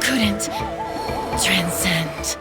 Couldn't transcend.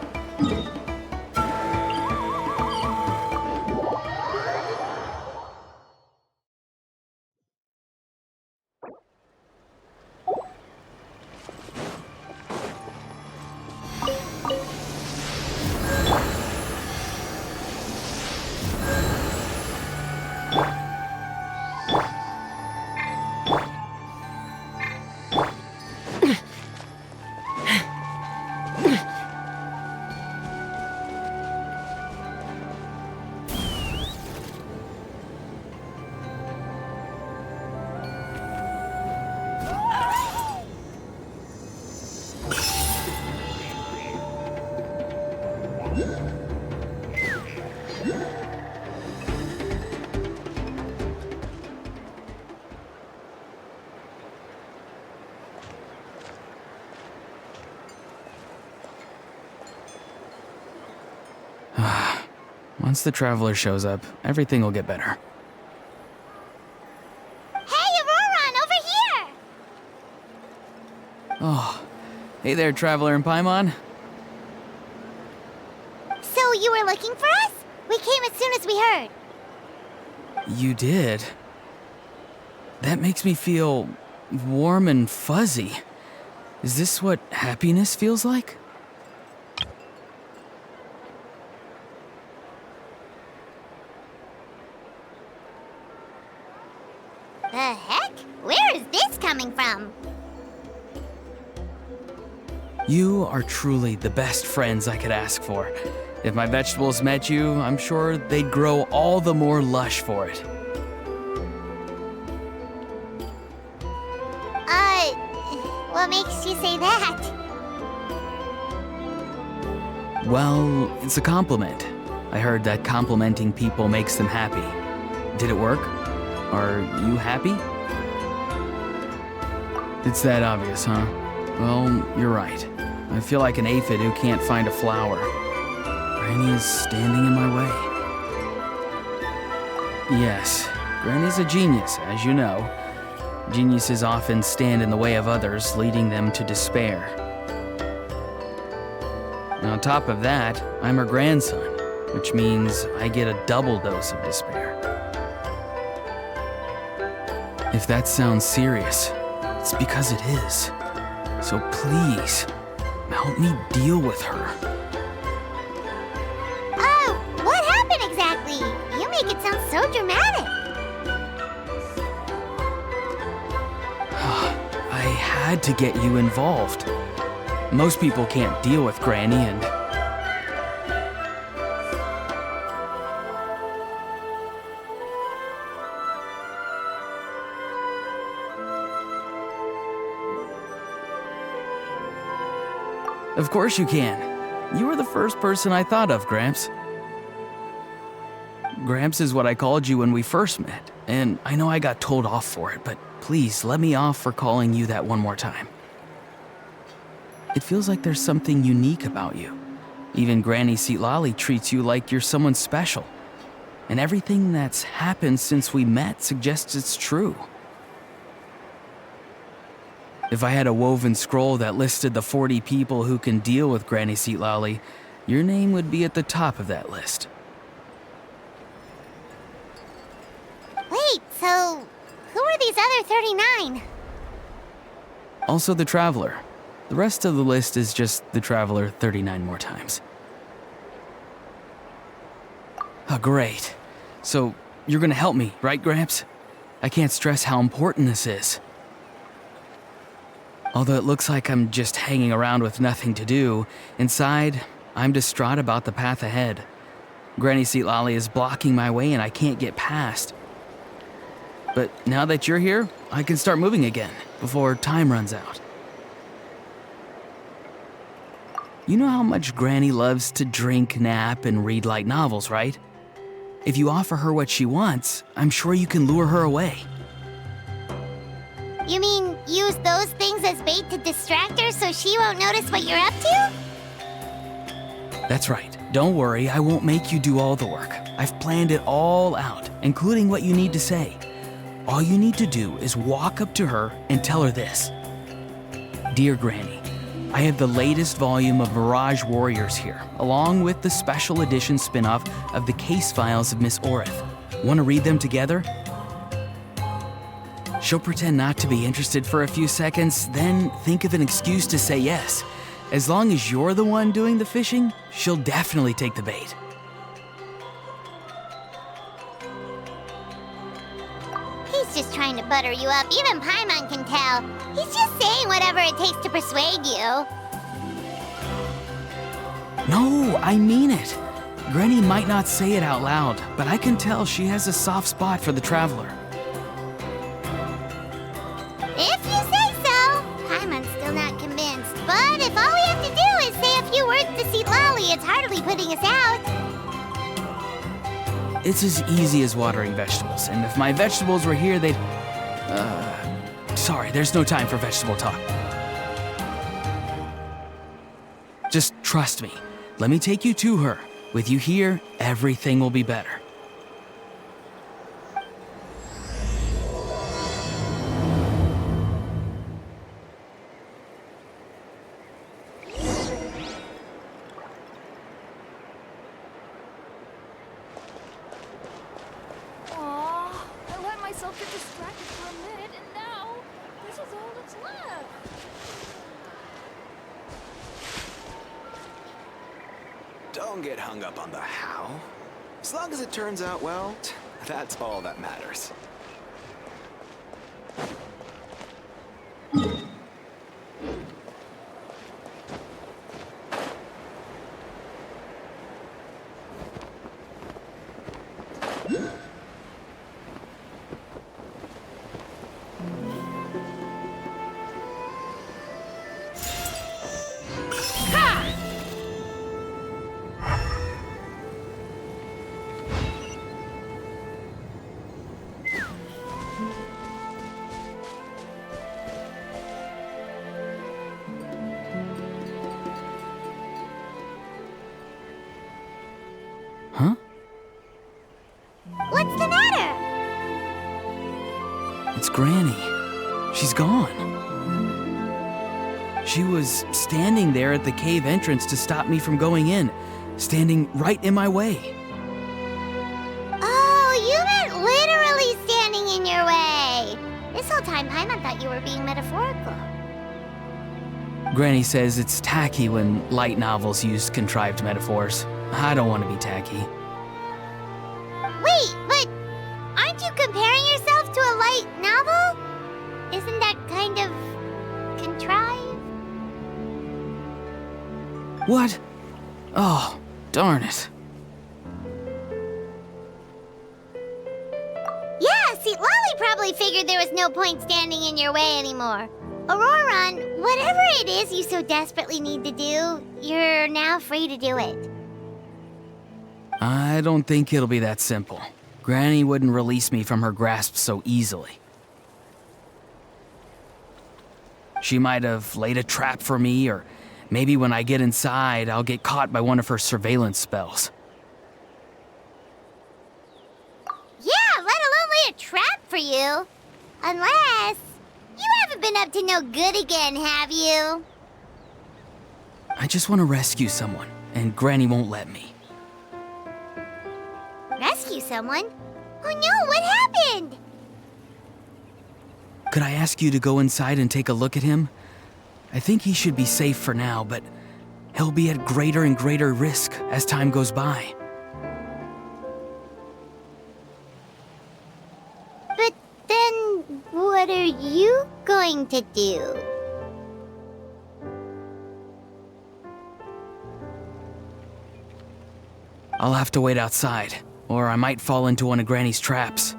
Once the Traveler shows up, everything will get better. Hey, Auroron, over here! Oh, hey there, Traveler and Paimon. So you were looking for us? We came as soon as we heard. You did? That makes me feel warm and fuzzy. Is this what happiness feels like? The heck? Where is this coming from? You are truly the best friends I could ask for. If my vegetables met you, I'm sure they'd grow all the more lush for it. What makes you say that? Well, it's a compliment. I heard that complimenting people makes them happy. Did it work? Are you happy? It's that obvious, huh? Well, you're right. I feel like an aphid who can't find a flower. Granny is standing in my way. Yes, Granny's a genius, as you know. Geniuses often stand in the way of others, leading them to despair. And on top of that, I'm her grandson, which means I get a double dose of despair. If that sounds serious, it's because it is. So please, help me deal with her. Oh, what happened exactly? You make it sound so dramatic. I had to get you involved. Most people can't deal with Granny and... Of course you can. You were the first person I thought of, Gramps. Gramps is what I called you when we first met, and I know I got told off for it, but please let me off for calling you that one more time. It feels like there's something unique about you. Even Granny Seatlali treats you like you're someone special. And everything that's happened since we met suggests it's true. If I had a woven scroll that listed the 40 people who can deal with Granny Seatlali, your name would be at the top of that list. Wait, so who are these other 39? Also the Traveler. The rest of the list is just the Traveler 39 more times. Oh, great. So, you're gonna help me, right, Gramps? I can't stress how important this is. Although it looks like I'm just hanging around with nothing to do, inside, I'm distraught about the path ahead. Granny Seatlali is blocking my way and I can't get past. But now that you're here, I can start moving again before time runs out. You know how much Granny loves to drink, nap, and read light novels, right? If you offer her what she wants, I'm sure you can lure her away. You mean use those things as bait to distract her so she won't notice what you're up to? That's right. Don't worry, I won't make you do all the work. I've planned it all out, including what you need to say. All you need to do is walk up to her and tell her this. Dear Granny, I have the latest volume of Mirage Warriors here, along with the special edition spin-off of the case files of Miss Orith. Want to read them together? She'll pretend not to be interested for a few seconds, then think of an excuse to say yes. As long as you're the one doing the fishing, she'll definitely take the bait. He's just trying to butter you up. Even Paimon can tell. He's just saying whatever it takes to persuade you. No, I mean it. Granny might not say it out loud, but I can tell she has a soft spot for the traveler. If you say so. Paimon's still not convinced. But if all we have to do is say a few words to Citlali, it's hardly putting us out. It's as easy as watering vegetables, and if my vegetables were here, they'd... Sorry, there's no time for vegetable talk. Just trust me. Let me take you to her. With you here, everything will be better. Get distracted for a minute, and now this is all that's left. Don't get hung up on the how. As long as it turns out well, that's all that matters. Huh? What's the matter? It's Granny. She's gone. She was standing there at the cave entrance to stop me from going in, standing right in my way. Oh, you meant literally standing in your way. This whole time, Paimon thought you were being metaphorical. Granny says it's tacky when light novels use contrived metaphors. I don't want to be tacky. Wait, but aren't you comparing yourself to a light novel? Isn't that kind of contrived? What? Oh, darn it. Yeah, see, Lolly probably figured there was no point standing in your way anymore. Auroron, whatever it is you so desperately need to do, you're now free to do it. I don't think it'll be that simple. Granny wouldn't release me from her grasp so easily. She might have laid a trap for me, or maybe when I get inside, I'll get caught by one of her surveillance spells. Yeah, let alone lay a trap for you. Unless you haven't been up to no good again, have you? I just want to rescue someone, and Granny won't let me. Rescue someone? Oh no, what happened? Could I ask you to go inside and take a look at him? I think he should be safe for now, but he'll be at greater and greater risk as time goes by. But then, what are you going to do? I'll have to wait outside, or I might fall into one of Granny's traps.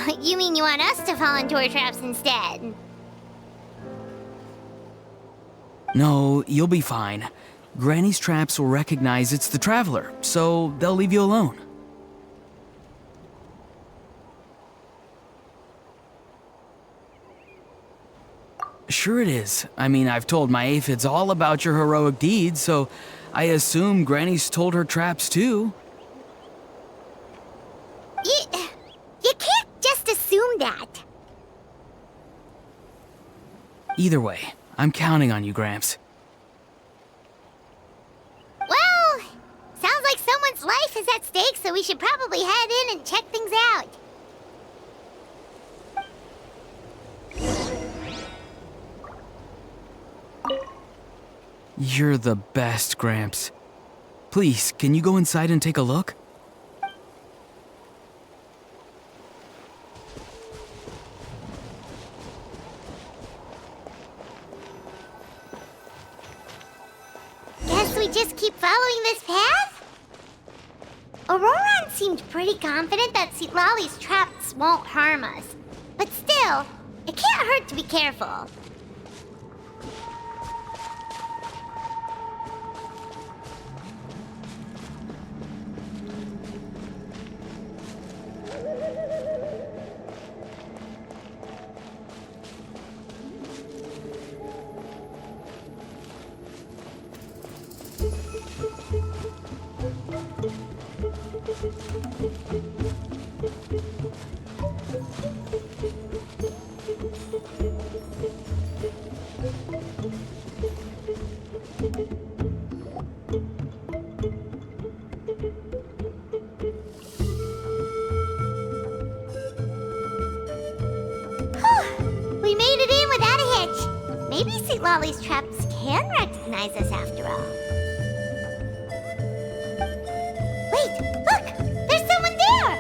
Oh, you mean you want us to fall into her traps instead? No, you'll be fine. Granny's traps will recognize it's the traveler, so they'll leave you alone. Sure it is. I mean, I've told my aphids all about your heroic deeds, so I assume Granny's told her traps too. You can't just assume that. Either way, I'm counting on you, Gramps. Well, sounds like someone's life is at stake, so we should probably head in and check things out. You're the best, Gramps. Please, can you go inside and take a look? Guess we just keep following this path? Auroran seemed pretty confident that Lolly's traps won't harm us. But still, it can't hurt to be careful. We made it in without a hitch. Maybe St. Lolly's traps can recognize us after all. Wait, look! There's someone there!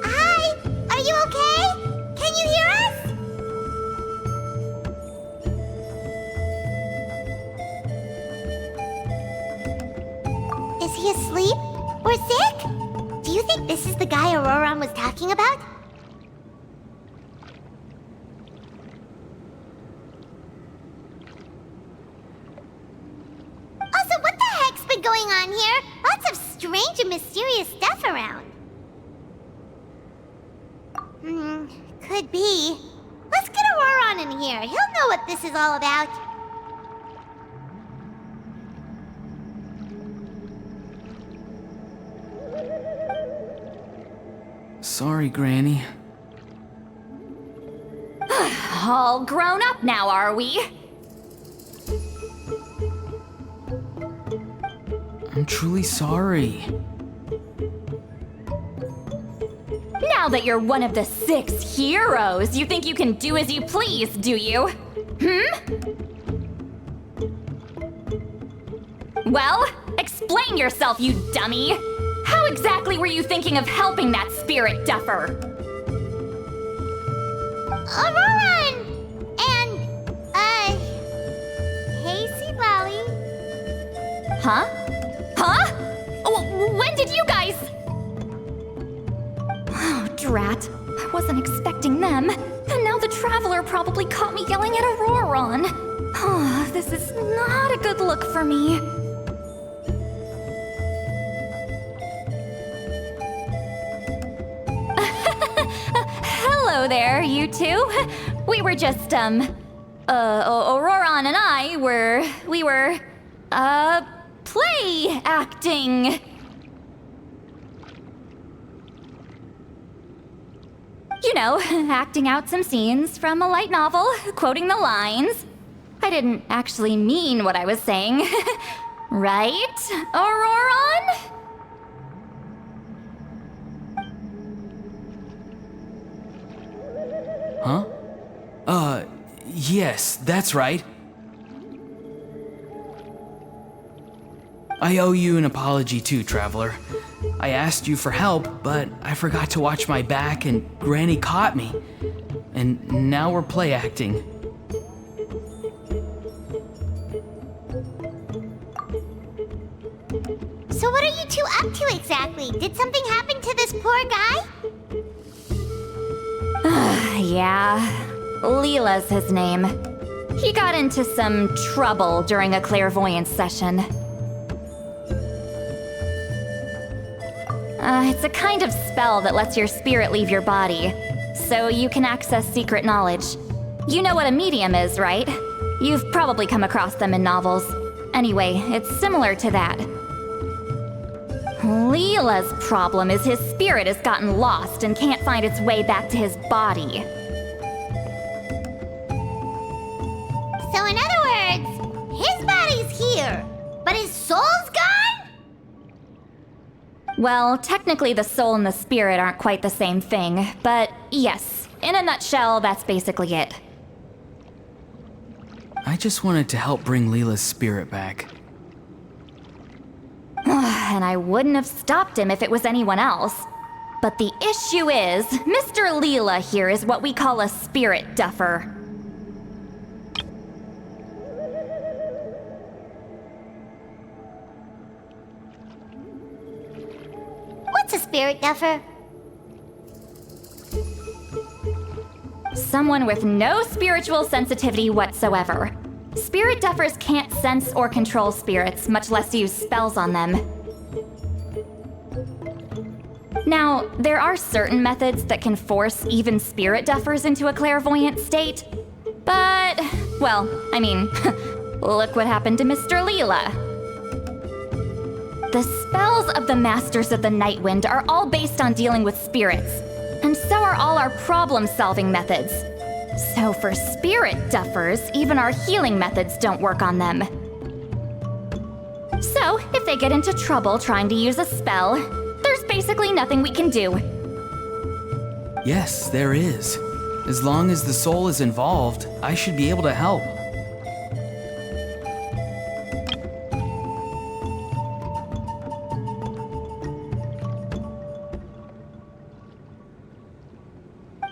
Hi! Are you okay? Can you hear us? Is he asleep? Or sick? Do you think this is the guy Auroran was talking about? Also, what the heck's been going on here? Lots of strange and mysterious stuff around. Could be. Let's get Auroran in here. He'll know what this is all about. Sorry, Granny. All grown up now, are we? I'm truly sorry. Now that you're one of the 6 heroes, you think you can do as you please, do you? Well, explain yourself, you dummy! How exactly were you thinking of helping that spirit duffer? Auroran! And, hey, St. Lolly. Huh? Huh? When did you guys... Oh, drat. I wasn't expecting them. And now the Traveler probably caught me yelling at Auroran. Oh, this is not a good look for me. Hello there, you two. We were just, Auroran and I we were, play acting. You know, acting out some scenes from a light novel, quoting the lines. I didn't actually mean what I was saying. Right, Auroran? Huh? Yes, that's right. I owe you an apology too, Traveler. I asked you for help, but I forgot to watch my back and Granny caught me. And now we're play acting. So what are you two up to exactly? Did something happen to this poor guy? Yeah, Leela's his name. He got into some trouble during a clairvoyance session. It's a kind of spell that lets your spirit leave your body, so you can access secret knowledge. You know what a medium is, right? You've probably come across them in novels. Anyway, it's similar to that. Leela's problem is his spirit has gotten lost and can't find its way back to his body. So in other words, his body's here, but his soul's gone? Well, technically the soul and the spirit aren't quite the same thing, but yes, in a nutshell, that's basically it. I just wanted to help bring Leela's spirit back. And I wouldn't have stopped him if it was anyone else. But the issue is, Mr. Leela here is what we call a spirit duffer. What's a spirit duffer? Someone with no spiritual sensitivity whatsoever. Spirit duffers can't sense or control spirits, much less use spells on them. Now, there are certain methods that can force even spirit duffers into a clairvoyant state. But, well, I mean, look what happened to Mr. Leela. The spells of the Masters of the Nightwind are all based on dealing with spirits, and so are all our problem-solving methods. So for spirit duffers, even our healing methods don't work on them. So, if they get into trouble trying to use a spell, there's basically nothing we can do. Yes, there is. As long as the soul is involved, I should be able to help.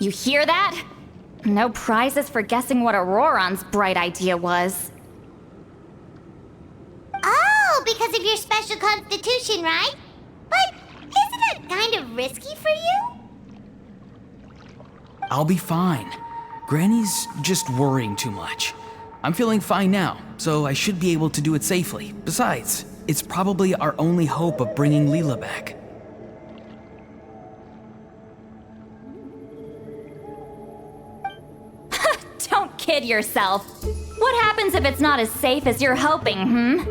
You hear that? No prizes for guessing what Auroron's bright idea was. Oh, because of your special constitution, right? But isn't that kind of risky for you? I'll be fine. Granny's just worrying too much. I'm feeling fine now, so I should be able to do it safely. Besides, it's probably our only hope of bringing Leela back. Don't kid yourself. What happens if it's not as safe as you're hoping,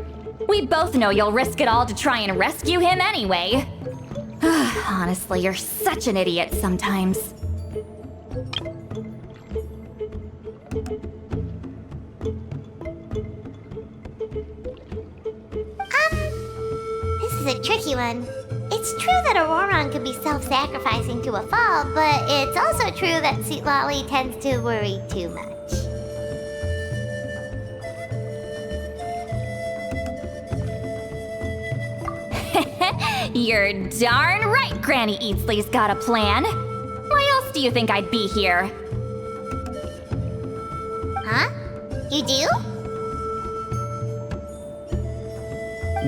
We both know you'll risk it all to try and rescue him anyway. Honestly, you're such an idiot sometimes. This is a tricky one. It's true that Auroron could be self-sacrificing to a fall, but it's also true that Citlali tends to worry too much. You're darn right Granny Eatsley's got a plan. Why else do you think I'd be here? Huh? You do?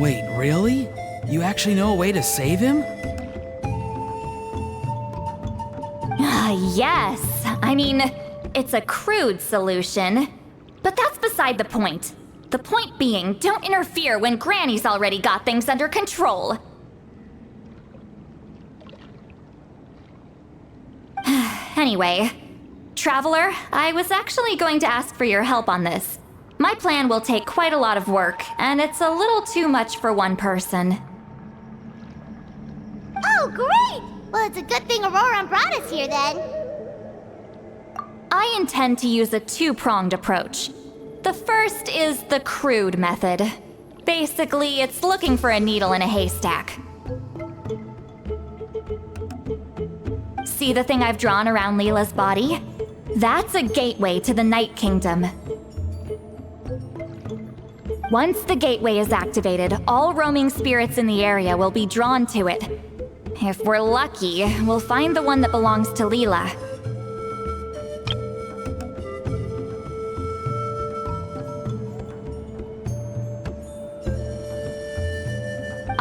Wait, really? You actually know a way to save him? Yes. I mean, it's a crude solution. But that's beside the point. The point being, don't interfere when Granny's already got things under control. Anyway, Traveler, I was actually going to ask for your help on this. My plan will take quite a lot of work, and it's a little too much for one person. Oh, great! Well, it's a good thing Auroron brought us here then. I intend to use a two-pronged approach. The first is the crude method. Basically, it's looking for a needle in a haystack. See the thing I've drawn around Leela's body? That's a gateway to the Night Kingdom. Once the gateway is activated, all roaming spirits in the area will be drawn to it. If we're lucky, we'll find the one that belongs to Leela.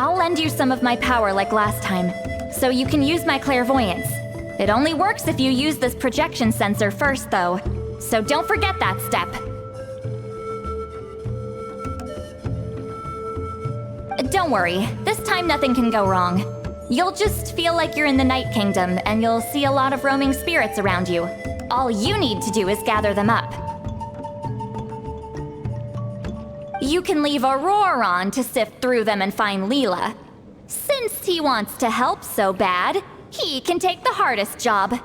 I'll lend you some of my power like last time, so you can use my clairvoyance. It only works if you use this projection sensor first, though, so don't forget that step. Don't worry, this time nothing can go wrong. You'll just feel like you're in the Night Kingdom, and you'll see a lot of roaming spirits around you. All you need to do is gather them up. You can leave Auroron to sift through them and find Leela. Since he wants to help so bad, he can take the hardest job.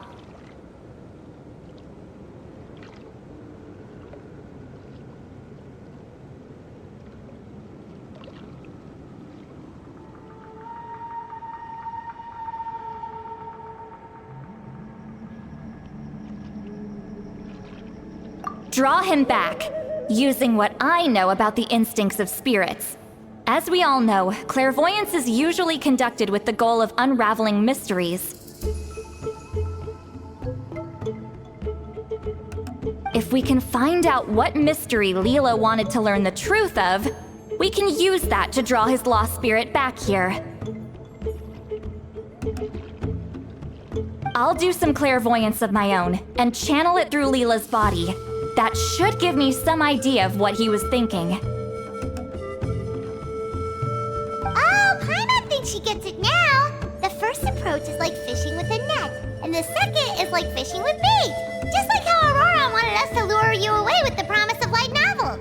Draw him back, using what I know about the instincts of spirits. As we all know, clairvoyance is usually conducted with the goal of unraveling mysteries. If we can find out what mystery Leela wanted to learn the truth of, we can use that to draw his lost spirit back here. I'll do some clairvoyance of my own and channel it through Leela's body. That should give me some idea of what he was thinking. Oh, Paimon thinks she gets it now. The first approach is like fishing with a net, and the second is like fishing with bait. Just like how Aurora wanted us to lure you away with the promise of light novels.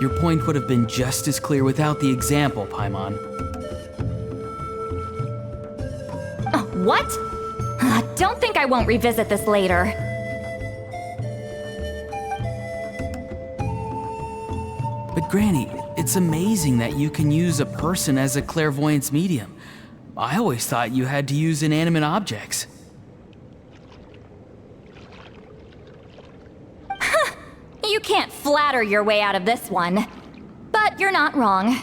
Your point would have been just as clear without the example, Paimon. What? Don't think I won't revisit this later. But Granny, it's amazing that you can use a person as a clairvoyance medium. I always thought you had to use inanimate objects. You can't flatter your way out of this one. But you're not wrong.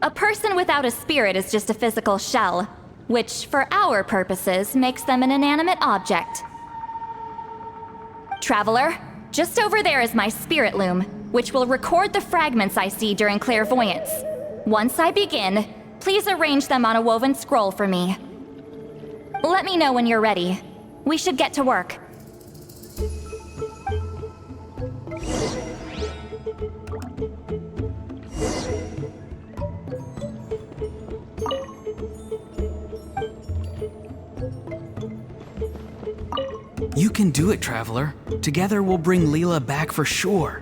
A person without a spirit is just a physical shell, which, for our purposes, makes them an inanimate object. Traveler, just over there is my spirit loom, which will record the fragments I see during clairvoyance. Once I begin, please arrange them on a woven scroll for me. Let me know when you're ready. We should get to work. You can do it, Traveler. Together we'll bring Leela back for sure.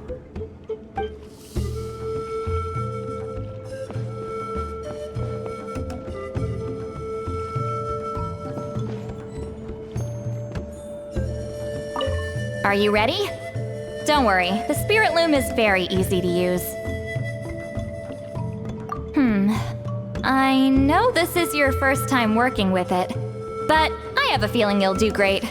Are you ready? Don't worry, the spirit loom is very easy to use. I know this is your first time working with it, but I have a feeling you'll do great.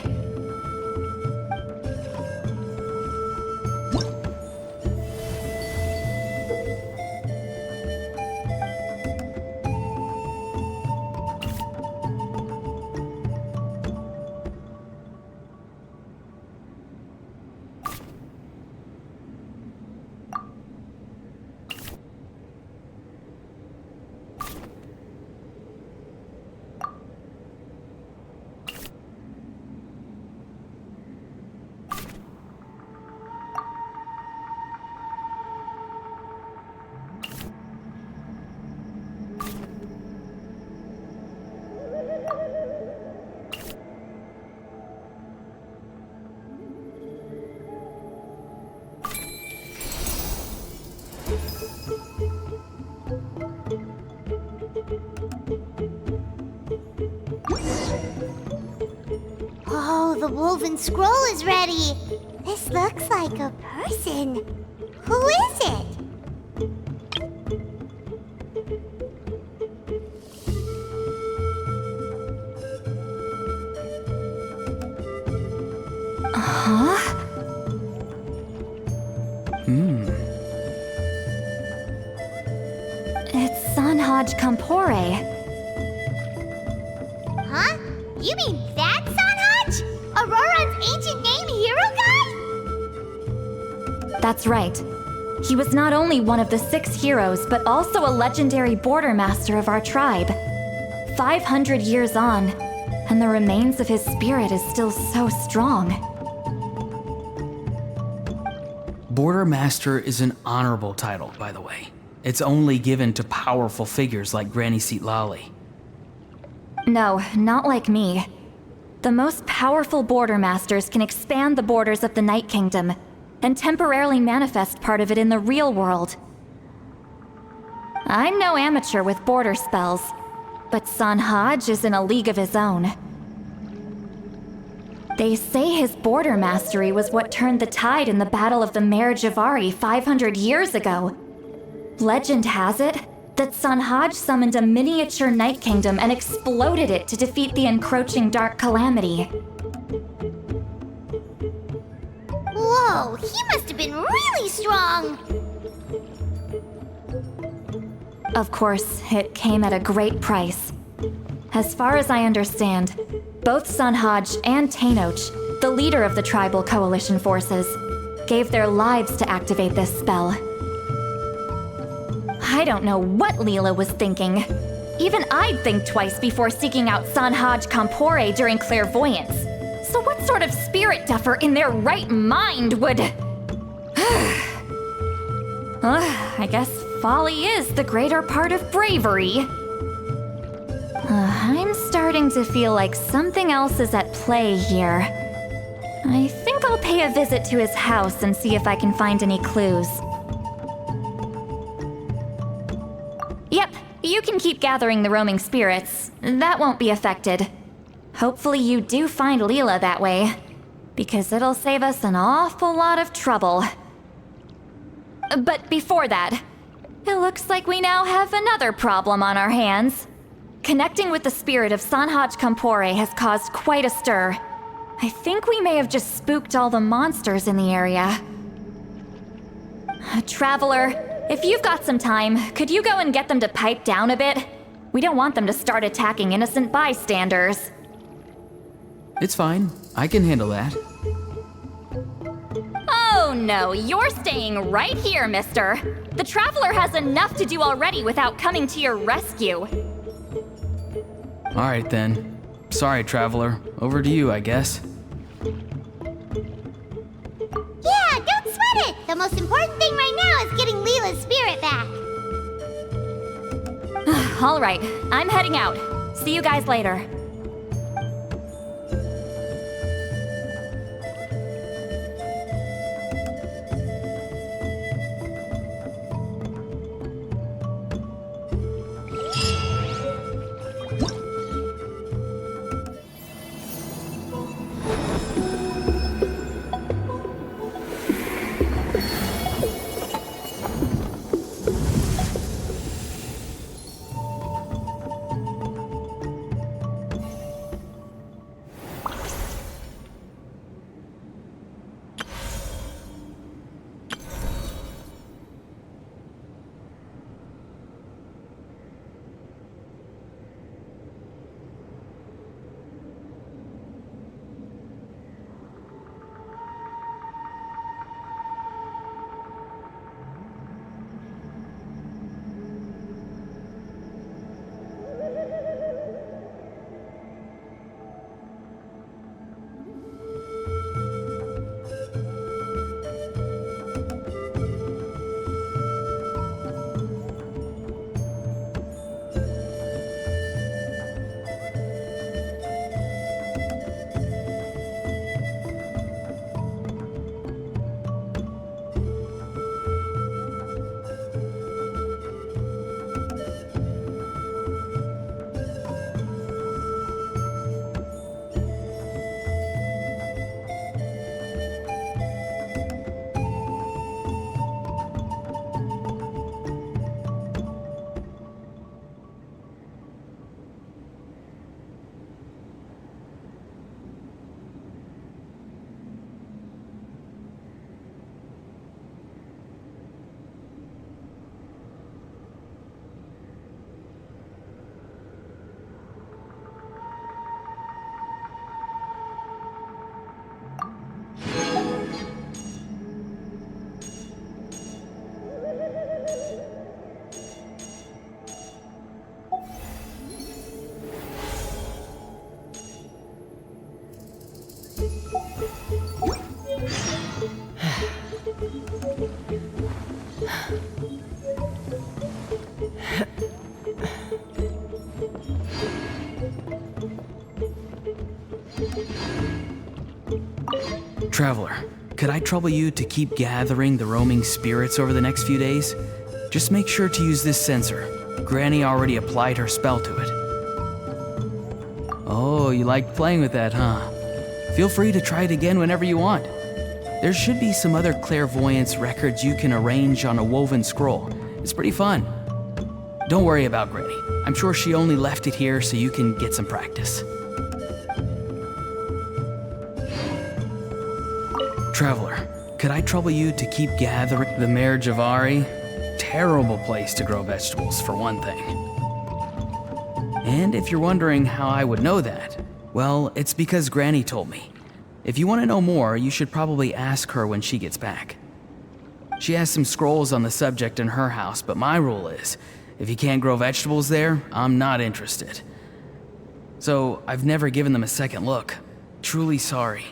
Oh, the woven scroll is ready. This looks like a person. Who is it? It's Sanhaj Kampore. Huh? You mean that Sanhaj? Aurora's ancient name hero guy? That's right. He was not only one of the 6 heroes, but also a legendary border master of our tribe. 500 years on, and the remains of his spirit is still so strong. Border Master is an honorable title, by the way. It's only given to powerful figures like Granny Citlali. No, not like me. The most powerful border masters can expand the borders of the Night Kingdom and temporarily manifest part of it in the real world. I'm no amateur with border spells, but Sanhaj is in a league of his own. They say his border mastery was what turned the tide in the Battle of the Mare Javari 500 years ago. Legend has it that Sanhaj summoned a miniature Night Kingdom and exploded it to defeat the encroaching Dark Calamity. Whoa, he must have been really strong! Of course, it came at a great price. As far as I understand, both Sanhaj and Tainoch, the leader of the tribal coalition forces, gave their lives to activate this spell. I don't know what Leela was thinking. Even I'd think twice before seeking out Sanhaj Kampore during clairvoyance. So what sort of spirit duffer in their right mind would... I guess folly is the greater part of bravery. I'm starting to feel like something else is at play here. I think I'll pay a visit to his house and see if I can find any clues. Yep, you can keep gathering the roaming spirits. That won't be affected. Hopefully you do find Leela that way, because it'll save us an awful lot of trouble. But before that, it looks like we now have another problem on our hands. Connecting with the spirit of Sanhaj Kampore has caused quite a stir. I think we may have just spooked all the monsters in the area. Traveler, if you've got some time, could you go and get them to pipe down a bit? We don't want them to start attacking innocent bystanders. It's fine. I can handle that. Oh no, you're staying right here, mister. The Traveler has enough to do already without coming to your rescue. All right then. Sorry, Traveler. Over to you, I guess. Yeah, don't sweat it! The most important thing right now is getting Leela's spirit back. All right, I'm heading out. See you guys later. Traveler, could I trouble you to keep gathering the roaming spirits over the next few days? Just make sure to use this sensor. Granny already applied her spell to it. Oh, you like playing with that, huh? Feel free to try it again whenever you want. There should be some other clairvoyance records you can arrange on a woven scroll. It's pretty fun. Don't worry about Granny. I'm sure she only left it here so you can get some practice. Traveler, could I trouble you to keep gathering the Mare Javari? Terrible place to grow vegetables, for one thing. And if you're wondering how I would know that, well, it's because Granny told me. If you want to know more, you should probably ask her when she gets back. She has some scrolls on the subject in her house, but my rule is, if you can't grow vegetables there, I'm not interested. So I've never given them a second look. Truly sorry.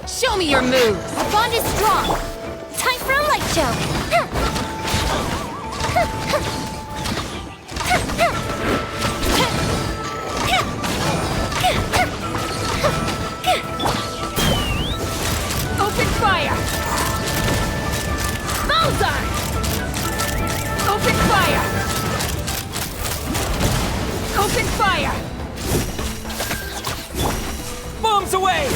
Show me your moves! Our bond is strong! Time for a light show! Open fire! Bullseye! Open fire! Open fire! Bombs away!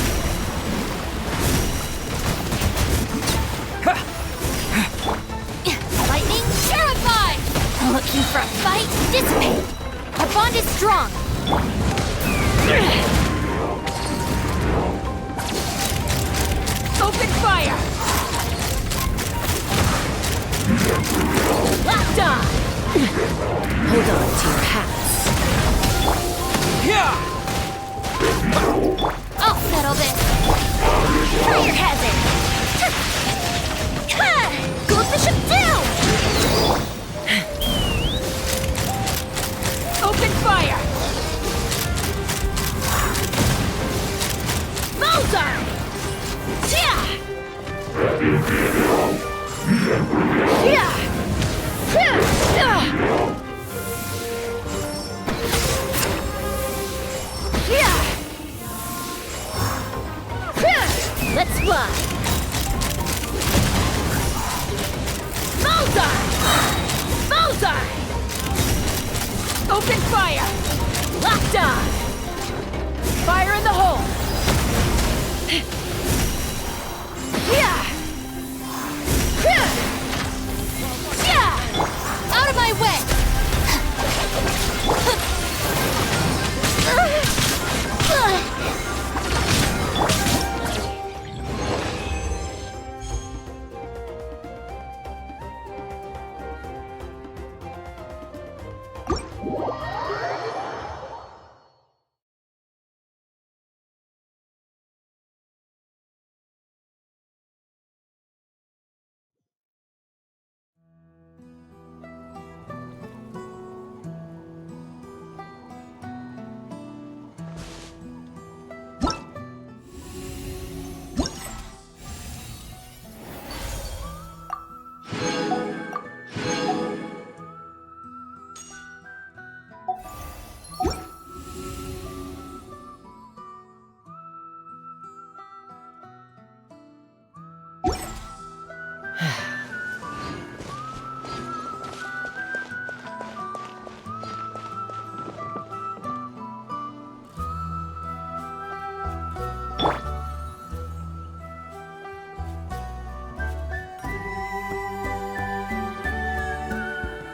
Lightning terrified! Looking for a fight? Dissipate! Our bond is strong! Open fire! Locked on! Hold on to your hats. I'll settle this! Fire hazard! Gold Bishop down! Open fire! Bullseye! Yeah! Yeah! Let's fly! Bullseye! Bullseye! Open fire! Locked on! Fire in the hole!